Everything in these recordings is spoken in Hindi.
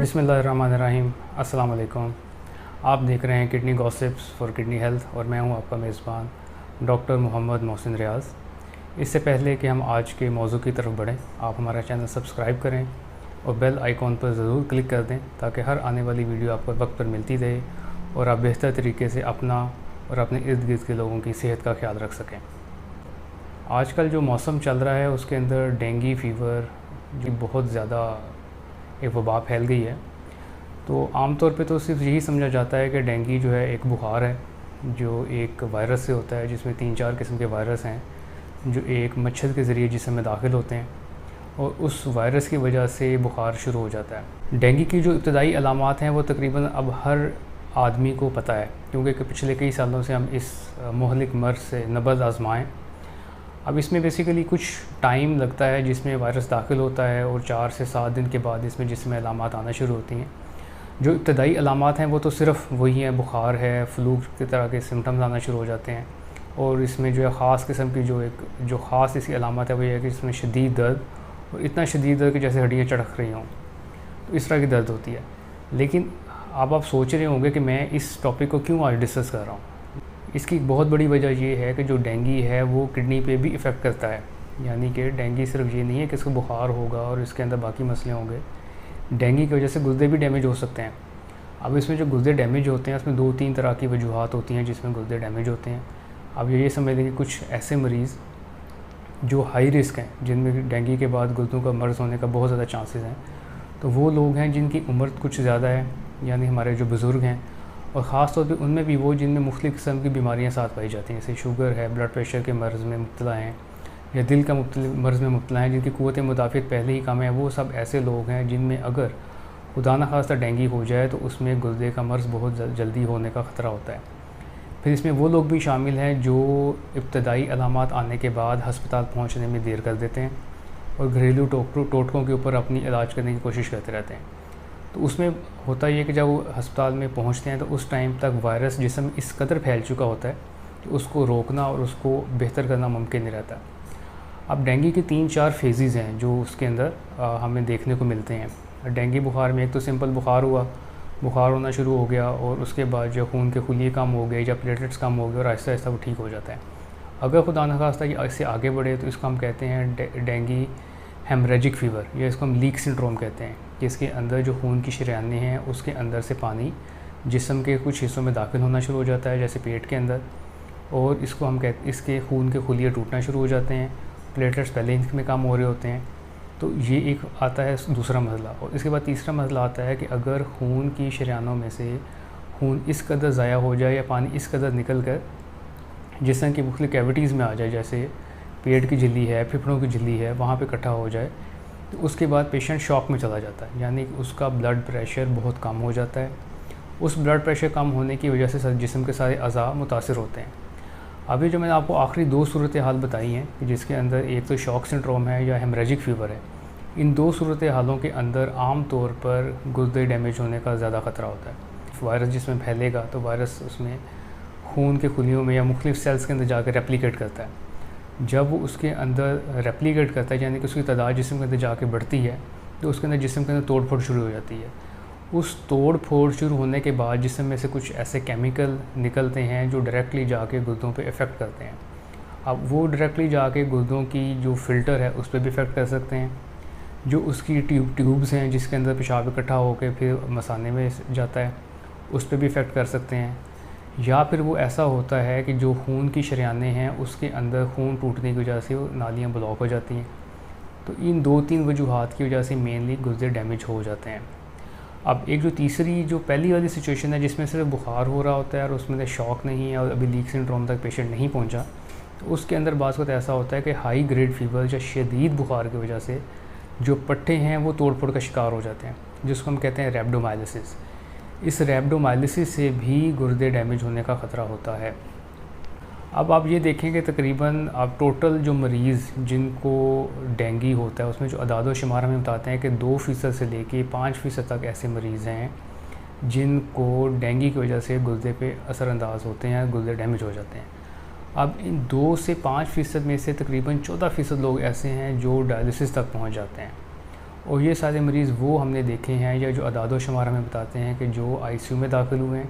बिस्मिल्लाहिर्रहमानिर्रहीम। अस्सलाम वालेकुम। आप देख रहे हैं kidney gossips for kidney health और मैं हूं आपका मेज़बान डॉक्टर मोहम्मद मोहसिन रियाज़। इससे पहले कि हम आज के मौजू की तरफ बढ़ें, आप हमारा चैनल सब्सक्राइब करें और बेल आइकॉन पर ज़रूर क्लिक कर दें ताकि हर आने वाली वीडियो आपको वक्त पर मिलती रहे और आप बेहतर तरीके से अपना और अपने इर्द गिर्द के लोगों की सेहत का ख्याल रख सकें। आजकल जो मौसम चल रहा है उसके अंदर डेंगू फीवर जो बहुत ज़्यादा एक वबा फैल गई है। तो आमतौर पे तो सिर्फ यही समझा जाता है कि डेंगू जो है एक बुखार है जो एक वायरस से होता है, जिसमें 3-4 किस्म के वायरस हैं जो एक मच्छर के ज़रिए जिस्म में दाखिल होते हैं और उस वायरस की वजह से बुखार शुरू हो जाता है। डेंगू की जो इब्तदाई अलामात हैं वो तकरीबन अब हर आदमी को पता है, क्योंकि पिछले कई सालों से हम इस मुहलिक मर्ज़ से नबज़ आज़माएँ। अब इसमें बेसिकली कुछ टाइम लगता है जिसमें वायरस दाखिल होता है और 4 से 7 दिन के बाद इसमें जिसमें अलामात आना शुरू होती हैं। जो इब्तदाई अलामात हैं वो तो सिर्फ़ वही हैं, बुखार है, फ्लू की तरह के सिम्टम्स आना शुरू हो जाते हैं। और इसमें जो है ख़ास किस्म की जो ख़ास इसकी अलामत है वो ये है कि इसमें शदीद दर्द और इतना शदीद दर्द कि जैसे हड्डियाँ चढ़क रही हों, तो इस तरह की दर्द होती है। लेकिन अब आप सोच रहे होंगे कि मैं इस टॉपिक को क्यों आज डिस्कस कर रहा हूँ। इसकी बहुत बड़ी वजह ये है कि जो डेंगू है वो किडनी पे भी इफ़ेक्ट करता है। यानी कि डेंगू सिर्फ ये नहीं है कि इसको बुखार होगा और इसके अंदर बाकी मसले होंगे, डेंगू की वजह से गुर्दे भी डैमेज हो सकते हैं। अब इसमें जो गुर्दे डैमेज होते हैं उसमें 2-3 तरह की वजूहात होती हैं जिसमें गुर्दे डैमेज होते हैं। अब ये समझ लें कि कुछ ऐसे मरीज़ जो हाई रिस्क हैं, जिनमें डेंगू के बाद गुर्दों का मर्ज़ होने का बहुत ज़्यादा चांसेस हैं, तो वो लोग हैं जिनकी उम्र कुछ ज़्यादा है, यानी हमारे जो बुज़ुर्ग हैं, और ख़ास तौर पे उनमें भी वो जिनमें मुख्तलिफ़ किस्म की बीमारियां साथ पाई जाती हैं, जैसे शुगर है, ब्लड प्रेशर के मर्ज़ में मुब्तला हैं या दिल का मर्ज़ में मुब्तला हैं, जिनकी क़ुव्वत मुदाफ़ियत पहले ही कम है। वो सब ऐसे लोग हैं जिनमें अगर खुदा न खास्ता डेंगू हो जाए तो उसमें गुर्दे का मर्ज़ बहुत जल्दी होने का ख़तरा होता है। फिर इसमें वो लोग भी शामिल हैं जो इब्तदाई अलामात आने के बाद हस्पताल पहुँचने में देर कर देते हैं और घरेलू टोटकों के ऊपर अपनी इलाज करने की कोशिश करते रहते हैं। तो उसमें होता ये कि जब वो अस्पताल में पहुंचते हैं तो उस टाइम तक वायरस जिस्म में इस कदर फैल चुका होता है कि उसको रोकना और उसको बेहतर करना मुमकिन नहीं रहता। अब डेंगू के 3-4 फेजेज़ हैं जो उसके अंदर हमें देखने को मिलते हैं। डेंगू बुखार में एक तो सिंपल बुखार हुआ, बुखार होना शुरू हो गया और उसके बाद जो खून के खुलिये कम हो गए या प्लेटलेट्स कम हो गए और आहिस्ता आहिस्ता वो ठीक हो जाता है। अगर खुदा न खास्ता कि इससे आगे बढ़े तो इसको हम कहते हैं डेंगू हेमरेजिक फ़ीवर, या इसको हम लीक सिंड्रोम कहते हैं, कि इसके अंदर जो खून की शरीयानें हैं उसके अंदर से पानी जिस्म के कुछ हिस्सों में दाखिल होना शुरू हो जाता है, जैसे पेट के अंदर, और इसको हम इसके खून के खुलिये टूटना शुरू हो जाते हैं। प्लेटलेट्स पहले इनमें कम हो रहे होते हैं। तो ये एक आता है दूसरा मसला। और इसके बाद तीसरा मसला आता है कि अगर खून की शरीयानों में से खून इस कदर ज़ाया हो जाए या पानी इस कदर निकल कर जिस्म की मुख्तलिफ़ कैविटीज़ में आ जाए, जैसे पेट की झिल्ली है, फेफड़ों की झिल्ली है, वहाँ पे इकट्ठा हो जाए, तो उसके बाद पेशेंट शॉक में चला जाता है, यानी कि उसका ब्लड प्रेशर बहुत कम हो जाता है। उस ब्लड प्रेशर कम होने की वजह से जिस्म के सारे अज़ा मुतासिर होते हैं। अभी जो मैंने आपको आखिरी 2 सूरत हाल बताई हैं कि जिसके अंदर एक तो शॉक सिंड्रोम है या हेमरेजिक फ़ीवर है, इन 2 सूरत हालों के अंदर आम तौर पर गुर्दे डैमेज होने का ज़्यादा ख़तरा होता है। वायरस जिसमें फैलेगा तो वायरस उसमें खून के खुलियों में या मुख्तलिफ़ सेल्स के अंदर जाकर रेप्लिकेट करता है। जब वो उसके अंदर रेप्लिकेट करता है, यानी कि उसकी तादाद जिस्म के अंदर जाके बढ़ती है, तो उसके अंदर जिस्म के अंदर तोड़ फोड़ शुरू हो जाती है। उस तोड़ फोड़ शुरू होने के बाद जिस्म में से कुछ ऐसे केमिकल निकलते हैं जो डायरेक्टली जाके गुर्दों पे इफ़ेक्ट करते हैं। अब वो डायरेक्टली जाके गुर्दों की जो फ़िल्टर है उस पर भी इफ़ेक्ट कर सकते हैं। जो उसकी ट्यूब्स हैं जिसके अंदर पेशाब इकट्ठा होकर फिर मसाने में जाता है, उस पर भी इफ़ेक्ट कर सकते हैं। या फिर वो ऐसा होता है कि जो खून की शरीयानें हैं उसके अंदर खून टूटने की वजह से वो नालियाँ ब्लॉक हो जाती हैं। तो इन 2-3 वजूहात की वजह से मेनली गुर्दे डैमेज हो जाते हैं। अब एक जो तीसरी जो पहली वाली सिचुएशन है जिसमें सिर्फ बुखार हो रहा होता है और उसमें शॉक नहीं है और अभी लीक सिंड्रोम तक पेशेंट नहीं पहुंचा, तो उसके अंदर बाज़ वक़्त ऐसा होता है कि हाई ग्रेड फीवर या शदीद बुखार की वजह से जो पट्टे हैं वो तोड़ फोड़ का शिकार हो जाते हैं, जिसको हम कहते हैं रैब्डोमायलिसिस। इस रैब्डोमायलिसिस से भी गुर्दे डैमेज होने का ख़तरा होता है। अब आप ये देखें कि तकरीबन आप टोटल जो मरीज़ जिनको डेंगू होता है उसमें जो अदाद शुमार हमें बताते हैं कि 2% से लेके 5% तक ऐसे मरीज़ हैं जिनको डेंगू की वजह से गुर्दे पे असरअंदाज होते हैं, गुर्दे डैमेज हो जाते हैं। अब इन 2 से 5% में से तकरीबन 14% लोग ऐसे हैं जो डायलिसिस तक पहुंच जाते हैं। और ये सारे मरीज़ वो हमने देखे हैं या जो अदाद व शुमार हमें बताते हैं कि जो आईसीयू में दाखिल हुए हैं,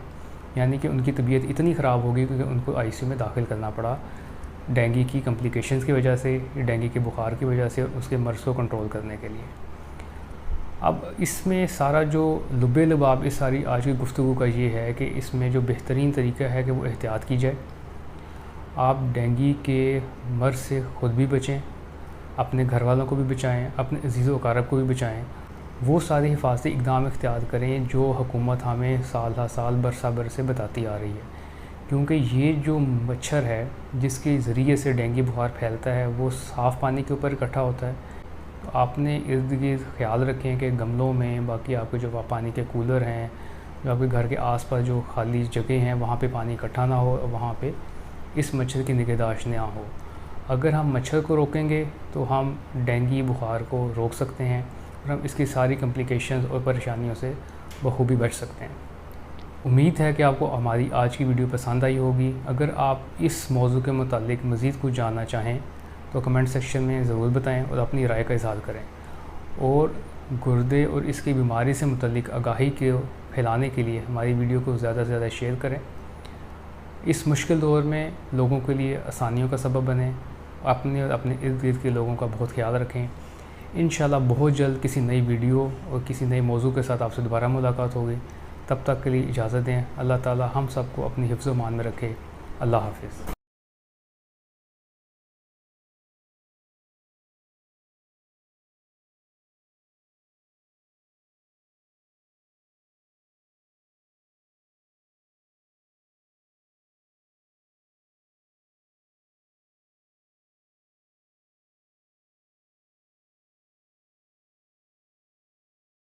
यानी कि उनकी तबीयत इतनी ख़राब हो गई कि उनको आईसीयू में दाखिल करना पड़ा डेंगू की कम्प्लिकेशंस की वजह से, डेंगू के बुखार की वजह से, उसके मर्ज़ को कंट्रोल करने के लिए। अब इसमें सारा जो लुबे लुबाब इस सारी आज की गुफ्तगू का ये है कि इसमें जो बेहतरीन तरीका है कि वो एहतियात की जाए। आप डेंगू के मर्ज़ से ख़ुद भी बचें, अपने घर वालों को भी बचाएं, अपने अज़ीज़ व अक़ारब को भी बचाएं। वो सारे हिफाजती इक़दाम इख्तियार करें जो हुकूमत हमें साल हर साल बरसा बरसे बताती आ रही है, क्योंकि ये जो मच्छर है जिसके ज़रिए से डेंगू बुखार फैलता है वो साफ़ पानी के ऊपर इकट्ठा होता है। तो आपने इर्द गिर्द ख्याल रखें कि गमलों में, बाकी आपके जो पानी के कूलर हैं, जो आपके घर के आसपास जो खाली जगह हैं वहाँ पे पानी इकट्ठा ना हो, वहाँ पे इस मच्छर की निगहदाश्त ना हो। अगर हम मच्छर को रोकेंगे तो हम डेंगू बुखार को रोक सकते हैं और हम इसकी सारी कम्प्लिकेशंस और परेशानियों से बखूबी बच सकते हैं। उम्मीद है कि आपको हमारी आज की वीडियो पसंद आई होगी। अगर आप इस मौजू के मुतालिक मज़ीद कुछ जानना चाहें तो कमेंट सेक्शन में ज़रूर बताएं और अपनी राय का इज़हार करें। और गुर्दे और इसकी बीमारी से मुतालिक आगाही को फैलाने के लिए हमारी वीडियो को ज़्यादा से ज़्यादा शेयर करें। इस मुश्किल दौर में लोगों के लिए आसानियों का सबब बने। अपने और अपने इर्द गिर्द के लोगों का बहुत ख्याल रखें। इंशाल्लाह बहुत जल्द किसी नई वीडियो और किसी नए मौजू के साथ आपसे दोबारा मुलाकात होगी। तब तक के लिए इजाज़त दें। अल्लाह ताला हम सबको अपनी हिफ्ज़-ओ-मान में रखे। अल्लाह हाफ़िज़।